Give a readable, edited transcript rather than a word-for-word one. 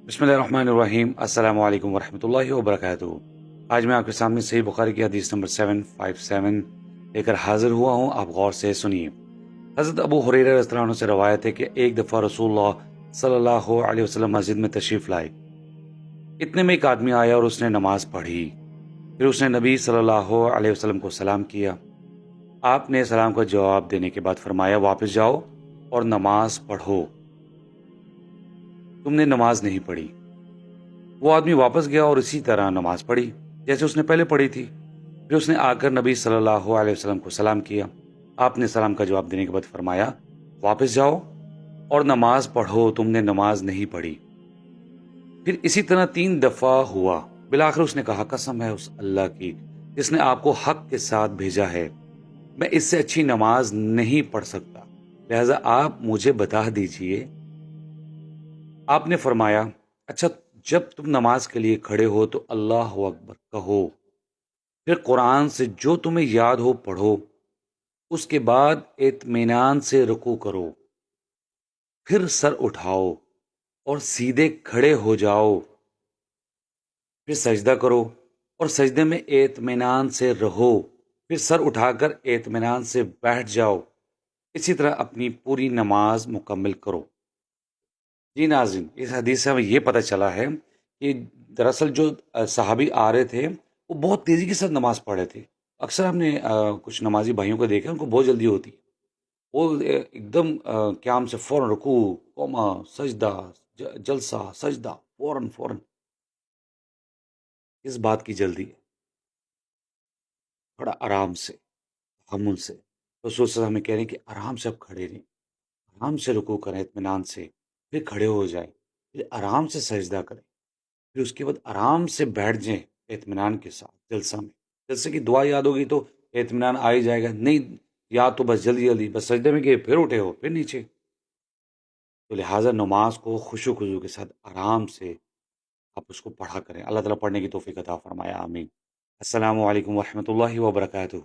بسم اللہ الرحمن الرحیم۔ السلام علیکم ورحمۃ اللہ وبرکاتہ۔ آج میں آپ کے سامنے صحیح بخاری کی حدیث نمبر 757 لے کر حاضر ہوا ہوں، آپ غور سے سنیے۔ حضرت ابو ہریرہ رضی اللہ عنہ سے روایت ہے کہ ایک دفعہ رسول اللہ صلی اللہ علیہ وسلم مسجد میں تشریف لائے۔ اتنے میں ایک آدمی آیا اور اس نے نماز پڑھی۔ پھر اس نے نبی صلی اللہ علیہ وسلم کو سلام کیا۔ آپ نے سلام کا جواب دینے کے بعد فرمایا، واپس جاؤ اور نماز پڑھو، تم نے نماز نہیں پڑھی۔ وہ آدمی واپس گیا اور اسی طرح نماز پڑھی جیسے اس نے پہلے پڑھی تھی۔ پھر اس نے آ کر نبی صلی اللہ علیہ وسلم کو سلام کیا۔ آپ نے سلام کا جواب دینے کے بعد فرمایا، واپس جاؤ اور نماز پڑھو، تم نے نماز نہیں پڑھی۔ پھر اسی طرح 3 دفعہ ہوا۔ بالآخر اس نے کہا، قسم ہے اس اللہ کی جس نے آپ کو حق کے ساتھ بھیجا ہے، میں اس سے اچھی نماز نہیں پڑھ سکتا، لہذا آپ مجھے بتا دیجئے۔ آپ نے فرمایا، اچھا جب تم نماز کے لیے کھڑے ہو تو اللہ اکبر کہو، پھر قرآن سے جو تمہیں یاد ہو پڑھو، اس کے بعد اطمینان سے رکوع کرو، پھر سر اٹھاؤ اور سیدھے کھڑے ہو جاؤ، پھر سجدہ کرو اور سجدے میں اطمینان سے رہو، پھر سر اٹھا کر اطمینان سے بیٹھ جاؤ، اسی طرح اپنی پوری نماز مکمل کرو۔ جی ناظرین، اس حدیث سے ہمیں یہ پتہ چلا ہے کہ دراصل جو صحابی آ رہے تھے وہ بہت تیزی کے ساتھ نماز پڑھ رہے تھے۔ اکثر ہم نے کچھ نمازی بھائیوں کو دیکھا، ان کو بہت جلدی ہوتی ہے، وہ ایک دم قیام سے فوراً رکوع، قوما، سجدہ، جلسہ، سجدہ، فوراً فوراً۔ اس بات کی جلدی ہے؟ تھوڑا آرام سے، تحمل سے۔ رسول صلی اللہ علیہ وسلم ہمیں کہہ رہے ہیں کہ آرام سے آپ کھڑے رہیں، آرام سے رکوع کریں اطمینان سے، پھر کھڑے ہو جائیں، پھر آرام سے سجدہ کریں، پھر اس کے بعد آرام سے بیٹھ جائیں اطمینان کے ساتھ جلسہ میں۔ جلسے کی دعا یاد ہوگی تو اطمینان آ ہی جائے گا، نہیں یاد تو بس جلدی جلدی بس سجدے میں گئے، پھر اٹھے ہو، پھر نیچے۔ تو لہٰذا نماز کو خشوع و خضوع کے ساتھ آرام سے آپ اس کو پڑھا کریں۔ اللہ تعالیٰ پڑھنے کی توفیق عطا فرمایا، آمین۔ السلام علیکم ورحمۃ اللہ وبرکاتہ۔